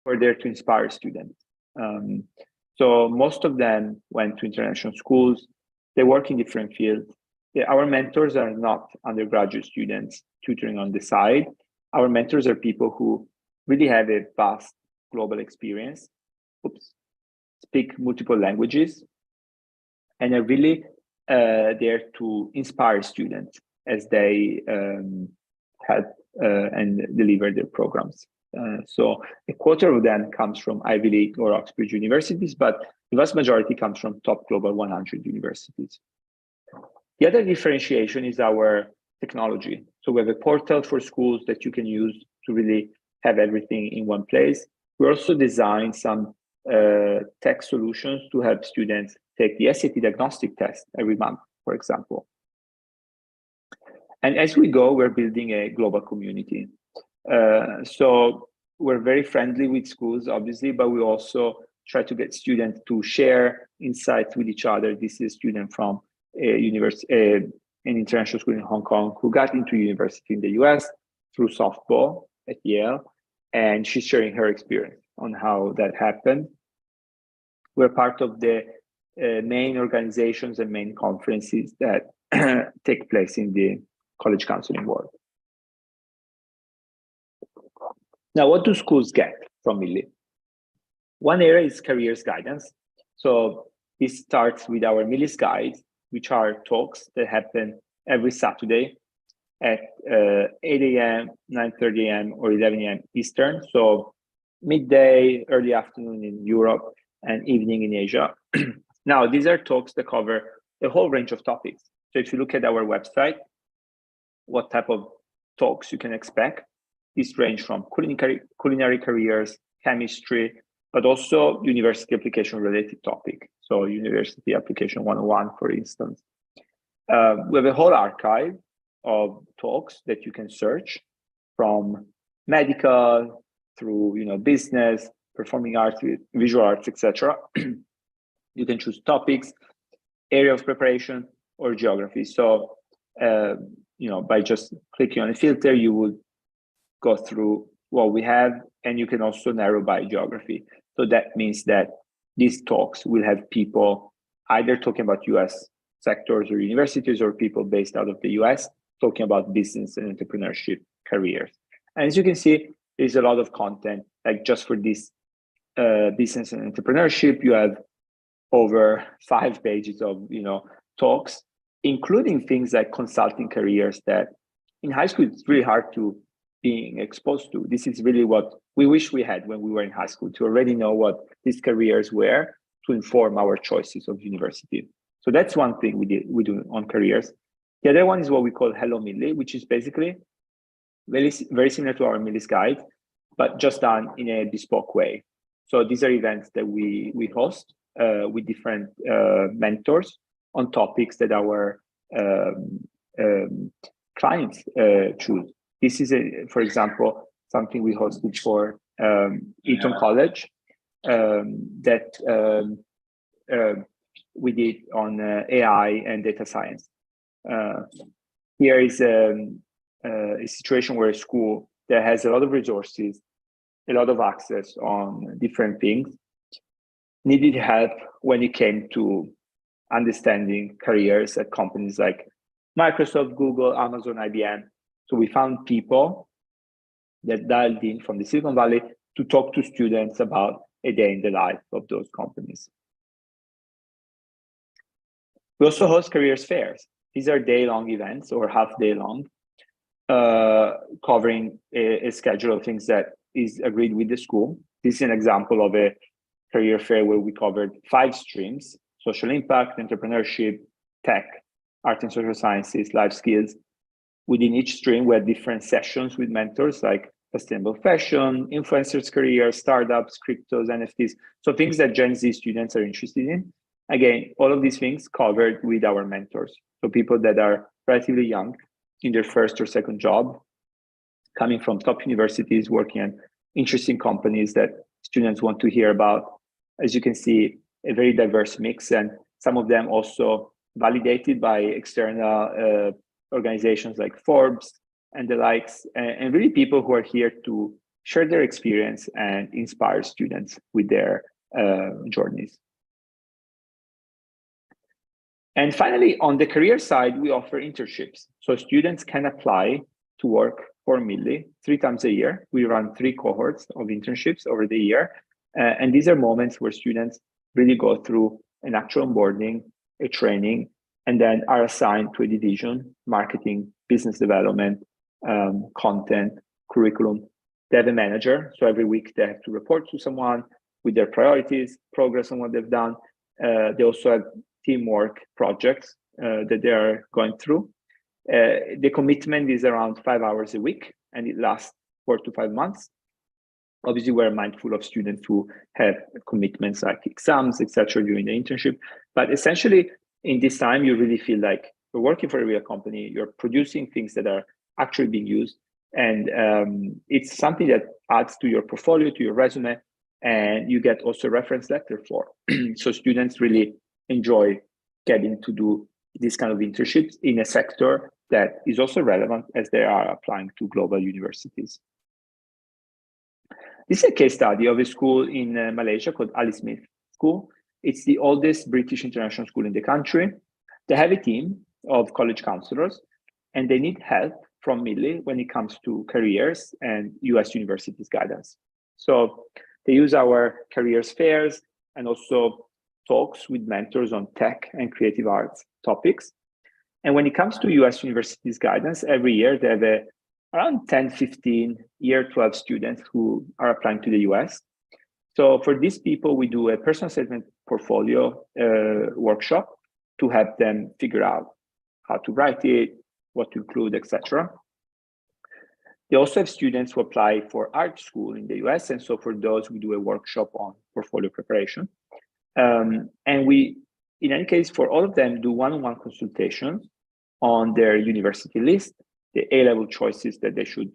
we're there to inspire students. So most of them went to international schools. They work in different fields. Our mentors are not undergraduate students tutoring on the side. Our mentors are people who really have a vast global experience, speak multiple languages, and are really there to inspire students as they help and deliver their programs. So a quarter of them comes from Ivy League or Oxford universities, but the vast majority comes from top global 100 universities. The other differentiation is our technology. So we have a portal for schools that you can use to really have everything in one place. We also designed some tech solutions to help students take the SAT diagnostic test every month, for example. And as we go, we're building a global community. So we're very friendly with schools, obviously, but we also try to get students to share insights with each other. This is a student from a university, an international school in Hong Kong, who got into university in the US through softball at Yale, and she's sharing her experience on how that happened. We're part of the main organizations and main conferences that take place in the college counseling world. Now, what do schools get from Millie? One area is careers guidance. So this starts with our Millie's Guides, which are talks that happen every Saturday at 8 a.m., 9:30 a.m., or 11 a.m. Eastern. So midday, early afternoon in Europe, and evening in Asia. Now, these are talks that cover a whole range of topics. So if you look at our website, what type of talks you can expect, these range from culinary careers, chemistry, but also university application related topic. So University Application 101, for instance. We have a whole archive of talks that you can search, from medical through business, performing arts, visual arts, etc. You can choose topics, area of preparation, or geography. So by just clicking on a filter, you would go through what we have, and you can also narrow by geography. So that means that these talks will have people either talking about US sectors or universities, or people based out of the US talking about business and entrepreneurship careers. And as you can see, there's a lot of content, like just for this business and entrepreneurship, you have over 5 pages of talks, including things like consulting careers that in high school it's really hard to being exposed to. This is really what we wish we had when we were in high school, to already know what these careers were, to inform our choices of university. So that's one thing we do on careers. The other one is what we call Hello Millie, which is basically very similar to our Millie's Guide, but just done in a bespoke way. So these are events that we host with different mentors on topics that our clients choose. This is, for example, something we hosted for Eton College that we did on AI and data science. Here is a situation where a school that has a lot of resources, a lot of access on different things, needed help when it came to understanding careers at companies like Microsoft, Google, Amazon, IBM. So we found people that dialed in from the Silicon Valley to talk to students about a day in the life of those companies. We also host careers fairs. These are day-long events or half-day-long, covering a schedule of things that is agreed with the school. This is an example of a career fair where we covered 5 streams: social impact, entrepreneurship, tech, art and social sciences, life skills. Within each stream, we had different sessions with mentors like sustainable fashion, influencers career, startups, cryptos, NFTs. So things that Gen Z students are interested in. Again, all of these things covered with our mentors. So people that are relatively young, in their first or second job, coming from top universities, working in interesting companies that students want to hear about. As you can see, a very diverse mix, and some of them also validated by external organizations like Forbes and the likes, and really people who are here to share their experience, and inspire students with their journeys. And finally, on the career side, we offer internships. So students can apply to work for Millie 3 times a year. We run 3 cohorts of internships over the year. And these are moments where students really go through an actual onboarding, a training, and then are assigned to a division: marketing, business development, content, curriculum. They have a manager. So every week they have to report to someone with their priorities, progress on what they've done. They also have teamwork projects that they are going through. The commitment is around 5 hours a week, and it lasts 4 to 5 months. Obviously, we're mindful of students who have commitments like exams, etc., during the internship. But essentially, in this time, you really feel like you're working for a real company. You're producing things that are actually being used, and it's something that adds to your portfolio, to your resume, and you get also a reference letter for. So students really enjoy getting to do this kind of internships in a sector that is also relevant as they are applying to global universities. This is a case study of a school in Malaysia called Ali Smith School. It's the oldest British international school in the country. They have a team of college counselors, and they need help from Millie when it comes to careers and US universities guidance. So they use our careers fairs and also talks with mentors on tech and creative arts topics. And when it comes to US universities guidance, every year they have around 10, 15 year 12 students who are applying to the US. So for these people, we do a personal statement portfolio workshop to help them figure out how to write it, what to include, etc. They also have students who apply for art school in the US. And so for those, we do a workshop on portfolio preparation. And we, in any case, for all of them, do one-on-one consultations on their university list, the A-level choices that they should,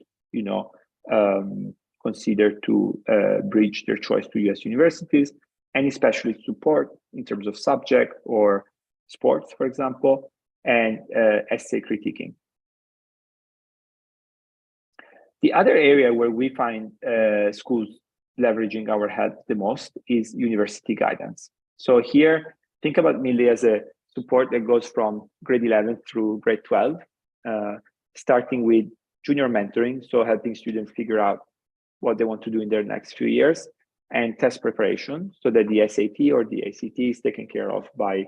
consider to bridge their choice to US universities, and especially support in terms of subject or sports, for example, and essay critiquing. The other area where we find schools leveraging our help the most is university guidance. So here, think about Millie as a support that goes from grade 11 through grade 12, starting with junior mentoring, so helping students figure out what they want to do in their next few years, and test preparation, so that the SAT or the ACT is taken care of by,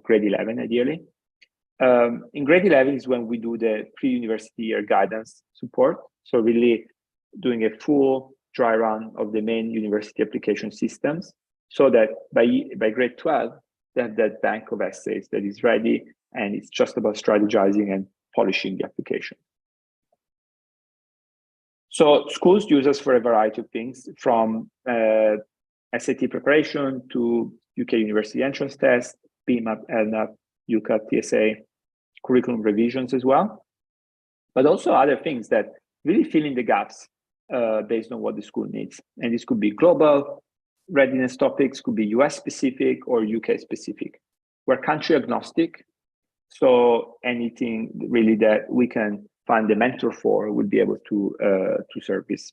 grade 11 ideally. In grade 11 is when we do the pre-university year guidance support, so really doing a full dry run of the main university application systems, so that by grade 12, they have that bank of essays that is ready, and it's just about strategizing and polishing the application. So schools use us for a variety of things, from SAT preparation to UK university entrance test, BMAT, LNAP, UCAT, TSA, curriculum revisions as well, but also other things that really fill in the gaps based on what the school needs. And this could be global readiness topics, could be US specific or UK specific. We're country agnostic, so anything really that we can find a mentor for will be able to service.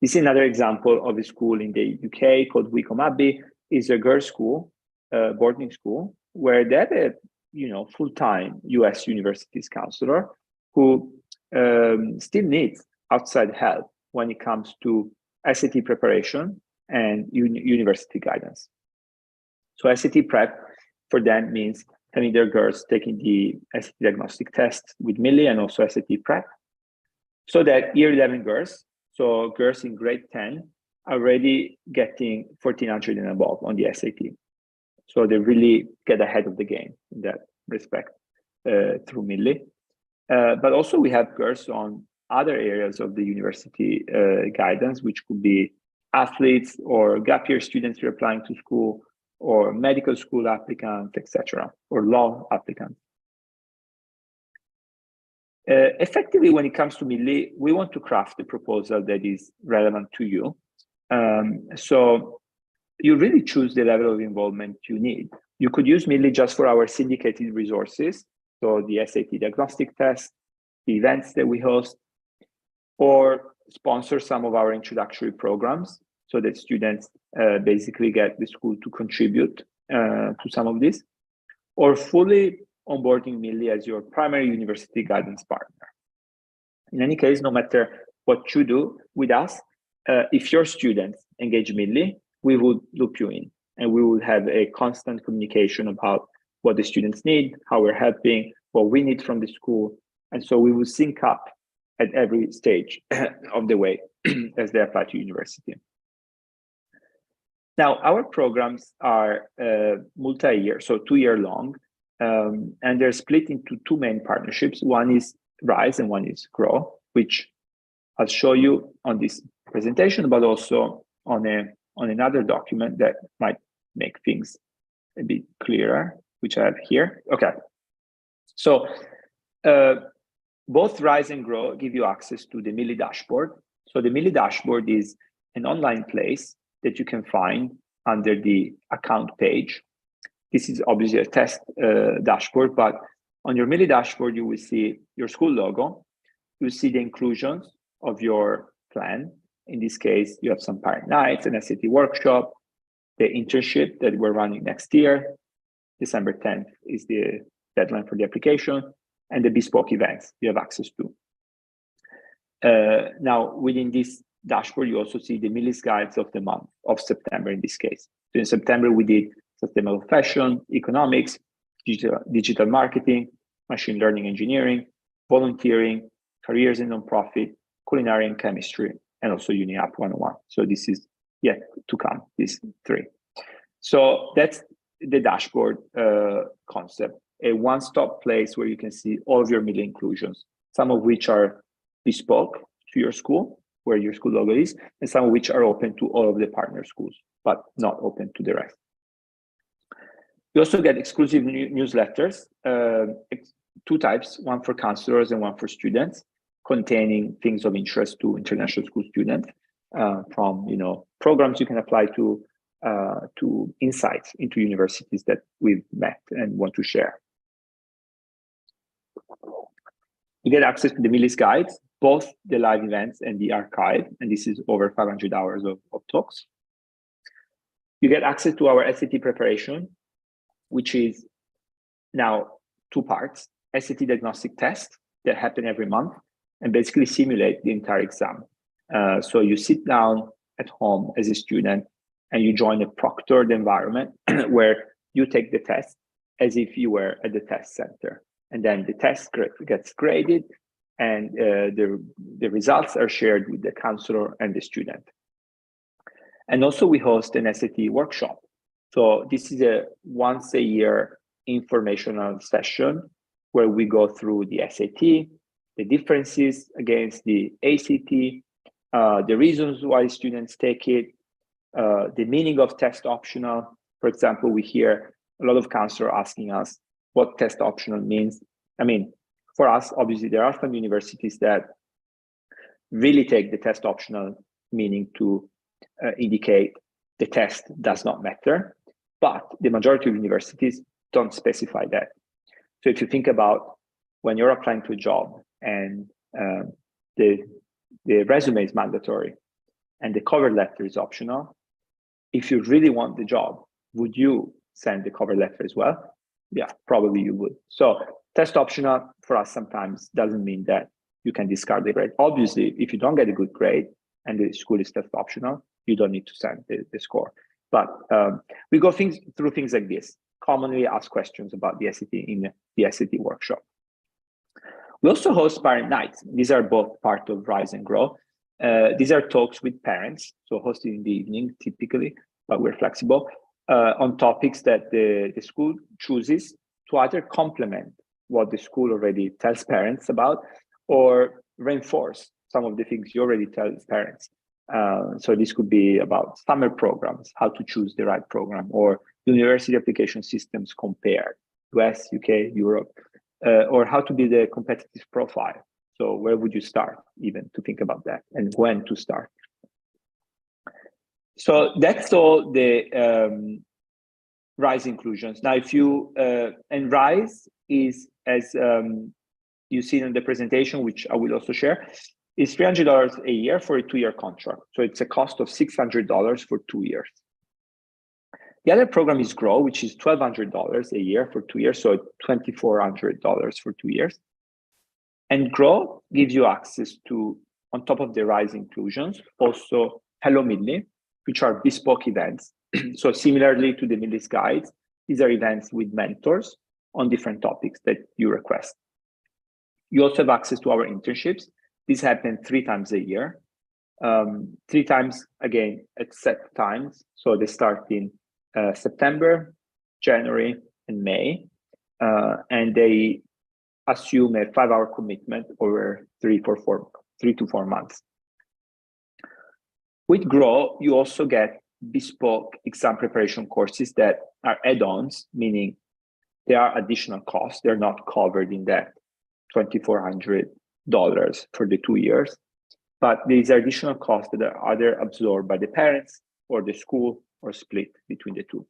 This is another example of a school in the UK called Wycombe Abbey. It's a girls' school, boarding school, where they have a full-time US universities counselor who still needs outside help when it comes to SAT preparation and university guidance. So SAT prep for them means having their girls taking the SAT diagnostic test with Millie and also SAT prep, so that year 11 girls, so girls in grade 10, are already getting 1400 and above on the SAT. So they really get ahead of the game in that respect through Millie. But also we have girls on other areas of the university guidance, which could be athletes or gap year students who are applying to school, or medical school applicants, etc., or law applicants. Effectively, when it comes to Millie, we want to craft a proposal that is relevant to you. So you really choose the level of involvement you need. You could use Millie just for our syndicated resources, so the SAT diagnostic test, the events that we host. or sponsor some of our introductory programs so that students basically get the school to contribute to some of this, or fully onboarding Millie as your primary university guidance partner. In any case, no matter what you do with us, if your students engage Millie, we would loop you in, and we will have a constant communication about what the students need, how we're helping, what we need from the school. And so we will sync up at every stage of the way as they apply to university. Now, our programs are multi-year, so 2-year long, and they're split into two main partnerships. One is Rise and one is Grow, which I'll show you on this presentation, but also on another document that might make things a bit clearer, which I have here. Okay, so both Rise and Grow give you access to the Millie dashboard. So the Millie dashboard is an online place that you can find under the account page. This is obviously a test dashboard, but on your Millie dashboard, you will see your school logo. You see the inclusions of your plan. In this case, you have some parent nights, an SAT workshop, the internship that we're running next year. December 10th is the deadline for the application, and the bespoke events you have access to. Now, within this dashboard, you also see the Millie's guides of the month of September in this case. So in September, we did sustainable fashion, economics, digital marketing, machine learning engineering, volunteering, careers in nonprofit, culinary and chemistry, and also UniApp 101. So this is yet to come, these three. So that's the dashboard concept, a one-stop place where you can see all of your Millie inclusions, some of which are bespoke to your school, where your school logo is, and some of which are open to all of the partner schools, but not open to the rest. You also get exclusive newsletters, two types, one for counselors and one for students, containing things of interest to international school students, from programs you can apply to insights into universities that we've met and want to share. You get access to the Millie's guides, both the live events and the archive, and this is over 500 hours of talks. You get access to our SAT preparation, which is now two parts, SAT diagnostic tests that happen every month and basically simulate the entire exam. So you sit down at home as a student and you join a proctored environment where you take the test as if you were at the test center. And then the test gets graded and the results are shared with the counselor and the student. And also we host an SAT workshop. So this is a once a year informational session where we go through the SAT, the differences against the ACT, the reasons why students take it, the meaning of test optional. For example, we hear a lot of counselors asking us what test optional means. I mean, for us, obviously, there are some universities that really take the test optional meaning to indicate the test does not matter, but the majority of universities don't specify that. So if you think about when you're applying to a job and the resume is mandatory and the cover letter is optional, if you really want the job, would you send the cover letter as well? Yeah, probably you would. So test optional for us sometimes doesn't mean that you can discard the grade. Obviously, if you don't get a good grade and the school is test optional, you don't need to send the score. But we go through things like this, commonly asked questions about the SAT in the SAT workshop. We also host parent nights. These are both part of Rise and Grow. These are talks with parents, so hosted in the evening typically, but we're flexible, on topics that the school chooses to either complement what the school already tells parents about or reinforce some of the things you already tell parents. So this could be about summer programs, how to choose the right program, or university application systems compared, US, UK, Europe, or how to build a competitive profile. So where would you start even to think about that and when to start? So that's all the Rise inclusions. Now, if you, and Rise is, as you see in the presentation, which I will also share, is $300 a year for a 2-year contract. So it's a cost of $600 for 2 years. The other program is Grow, which is $1,200 a year for 2 years, so $2,400 for 2 years. And Grow gives you access to, on top of the RISE inclusions, also Hello Millie, which are bespoke events. So similarly to the Millie's Guides, these are events with mentors on different topics that you request. You also have access to our internships. These happen 3 times a year, 3 times, again, at set times. So they start in September, January, and May, and they assume a 5-hour commitment over 3 to 4 months. With Grow, you also get bespoke exam preparation courses that are add-ons, meaning they are additional costs. They're not covered in that $2,400 for the 2 years, but these are additional costs that are either absorbed by the parents or the school or split between the two.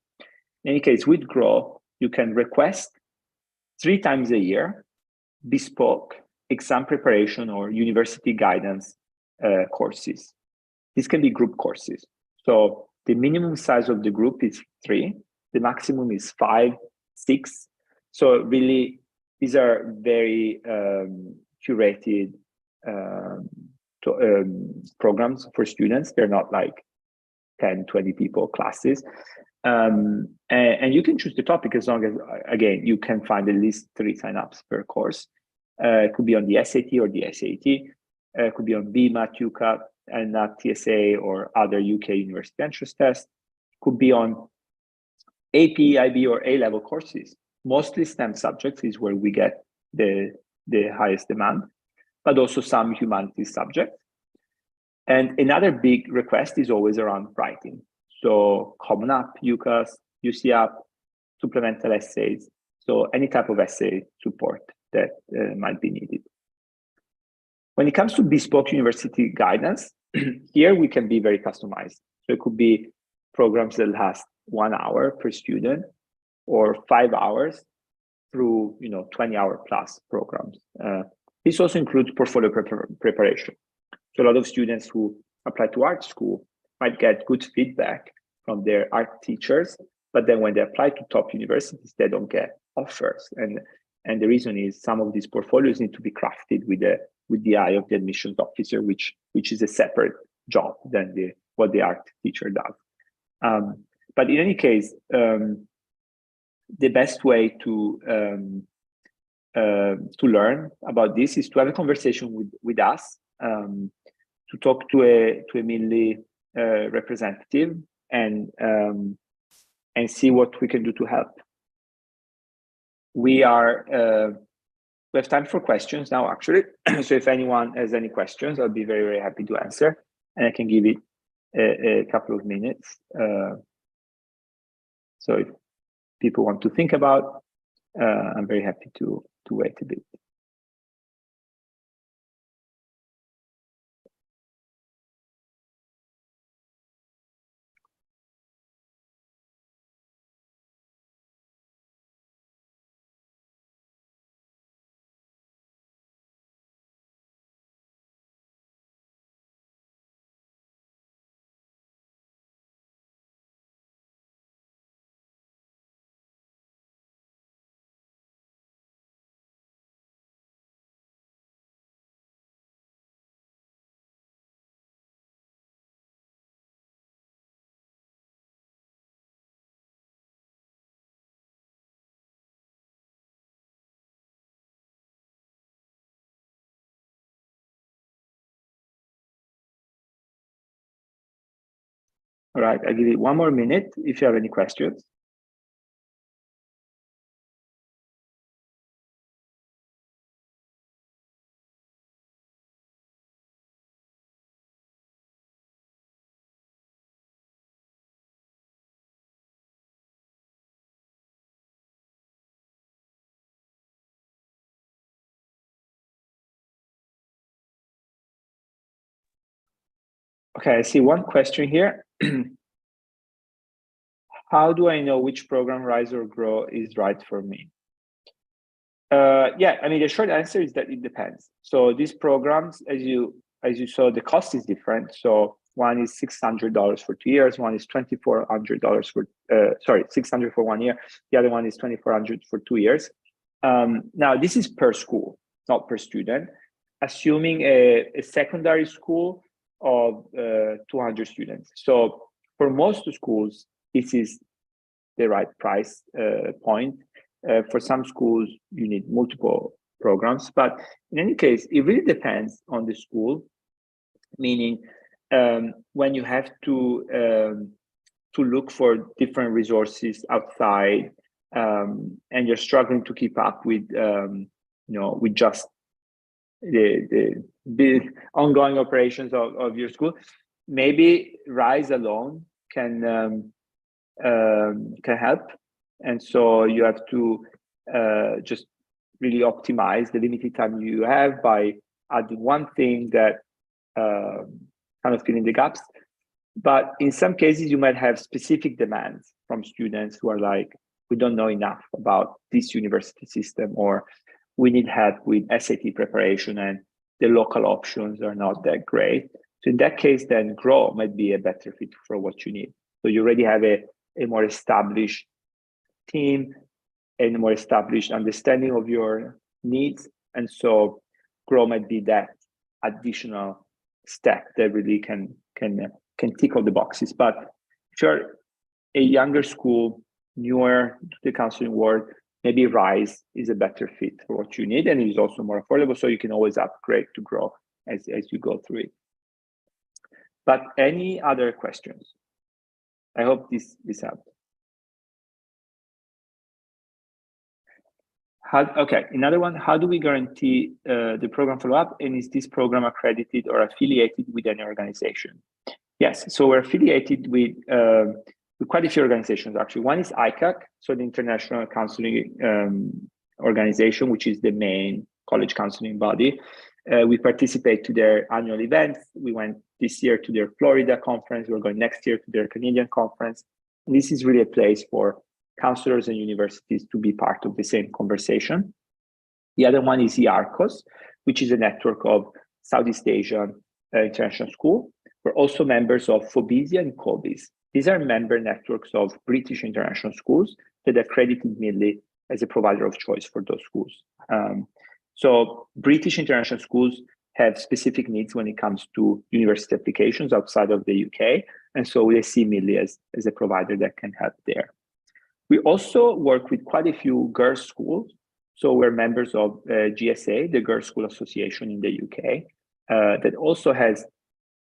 In any case, with Grow, you can request 3 times a year bespoke exam preparation or university guidance courses. These can be group courses. So the minimum size of the group is 3, the maximum is 5, 6. So really, these are very curated programs for students. They're not like 10, 20 people classes. And you can choose the topic as long as, again, you can find at least 3 signups per course. It could be on the SAT or the SAT. It could be on BMAT, UCAT, and not TSA or other UK university entrance tests. Could be on AP, IB, or A-level courses. Mostly STEM subjects is where we get the highest demand, but also some humanities subjects. And another big request is always around writing. So Common App, UCAS, UC App, supplemental essays. So any type of essay support that might be needed. When it comes to bespoke university guidance, here we can be very customized. So it could be programs that last 1 hour per student or 5 hours through 20-hour plus programs. This also includes portfolio preparation. So a lot of students who apply to art school might get good feedback from their art teachers, but then when they apply to top universities, they don't get offers. And the reason is some of these portfolios need to be crafted with the eye of the admissions officer, which is a separate job than what the art teacher does. But in any case, the best way to learn about this is to have a conversation with us, to talk to a Millie representative and see what we can do to help. We have time for questions now, actually. So if anyone has any questions, I'll be very, very happy to answer, and I can give it a couple of minutes. So if people want to think about, I'm very happy to wait a bit. All right, I'll give it 1 more minute if you have any questions. Okay, I see one question here. How do I know which program, Rise or Grow, is right for me? Yeah, I mean, the short answer is that it depends. So these programs, as you as you saw, the cost is different. So one is $600 for 2 years, one is $2,400 for, $600 for 1 year. The other one is $2,400 for 2 years. Now, this is per school, not per student, assuming a secondary school of 200 students. So for most schools, this is the right price point. For some schools, you need multiple programs, but in any case, it really depends on the school, meaning when you have to look for different resources outside, and you're struggling to keep up with, with just the ongoing operations of your school, maybe Rise alone can help. And so you have to just really optimize the limited time you have by adding one thing that kind of filling the gaps. But in some cases, you might have specific demands from students who are like, we don't know enough about this university system, or we need help with SAT preparation and the local options are not that great. So in that case, then Grow might be a better fit for what you need. So you already have a more established team and a more established understanding of your needs. And so Grow might be that additional step that really can tick all the boxes. But if you're a younger school, newer to the counseling world, maybe Rise is a better fit for what you need, and it is also more affordable, so you can always upgrade to Grow as you go through it. But any other questions? I hope this helped. Okay, another one, how do we guarantee the program follow-up, and is this program accredited or affiliated with any organization? Yes, so we're affiliated with quite a few organizations, actually. One is ICAC, so the International Counseling Organization, which is the main college counseling body. We participate to their annual events. We went this year to their Florida conference. We're going next year to their Canadian conference. And this is really a place for counselors and universities to be part of the same conversation. The other one is IARCOS, which is a network of Southeast Asian international schools. We're also members of FOBISIA and COBIS. These are member networks of British international schools that accredited Millie as a provider of choice for those schools. So British international schools have specific needs when it comes to university applications outside of the UK. And so they see Millie as a provider that can help there. We also work with quite a few girls' schools. So we're members of GSA, the Girls' School Association in the UK, that also has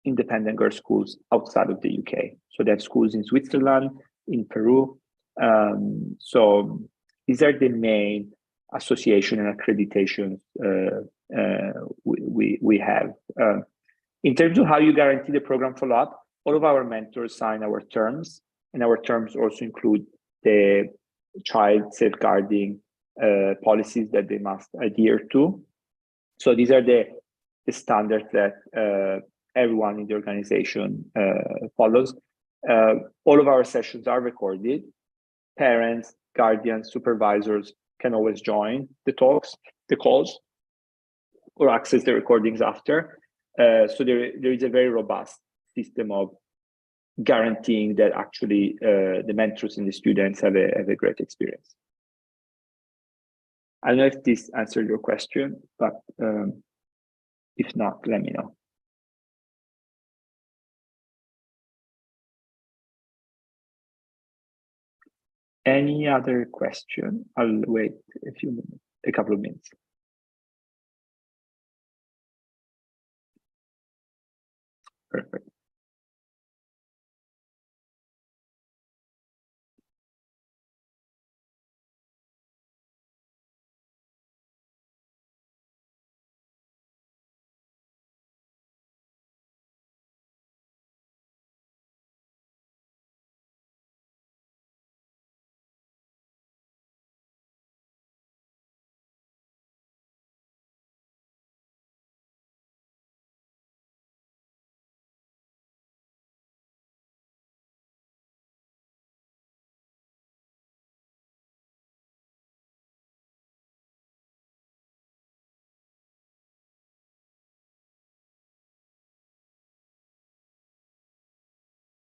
independent girls' schools outside of the UK. So they have schools in Switzerland, in Peru. So these are the main association and accreditation we have. In terms of how you guarantee the program follow-up, all of our mentors sign our terms, and our terms also include the child safeguarding policies that they must adhere to. So these are the standards that everyone in the organization follows. All of our sessions are recorded. Parents, guardians, supervisors can always join the talks, the calls, or access the recordings after. So there is a very robust system of guaranteeing that actually the mentors and the students have a great experience. I don't know if this answered your question, but if not, let me know. Any other question? I'll wait a couple of minutes. Perfect.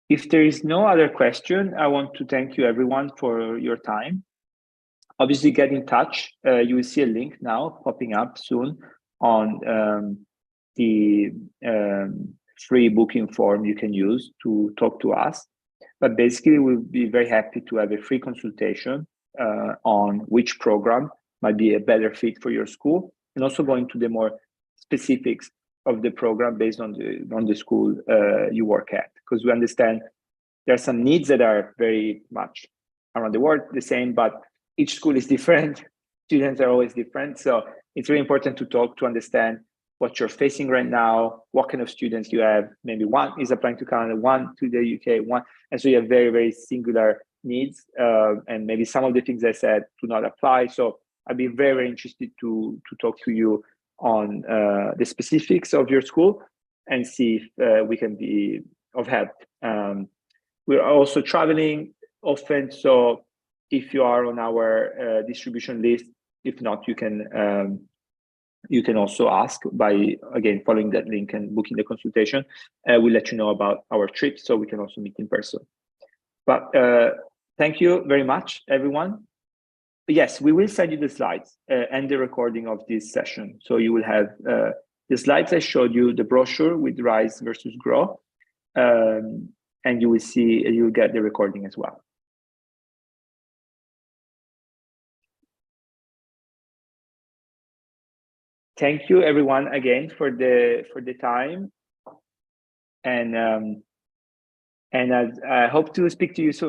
If there is no other question, I want to thank you everyone for your time. Obviously, get in touch. You will see a link now popping up soon on the free booking form you can use to talk to us. But basically, we'll be very happy to have a free consultation on which program might be a better fit for your school, and also go into the more specifics of the program based on the school you work at, because we understand there are some needs that are very much around the world the same, but each school is different. Students are always different, so it's really important to talk to understand what you're facing right now, what kind of students you have. Maybe one is applying to Canada, one to the UK, one, and so you have very, very singular needs, and maybe some of the things I said do not apply. So I'd be very, very interested to talk to you on the specifics of your school and see if we can be of help. We're also traveling often, so if you are on our distribution list, if not, you can also ask by, again, following that link and booking the consultation. We'll let you know about our trip, so we can also meet in person. But thank you very much, everyone. Yes, we will send you the slides and the recording of this session. So you will have the slides I showed you, the brochure with Rise versus Grow, and you will see, you'll get the recording as well. Thank you, everyone, again for the time, and I hope to speak to you soon.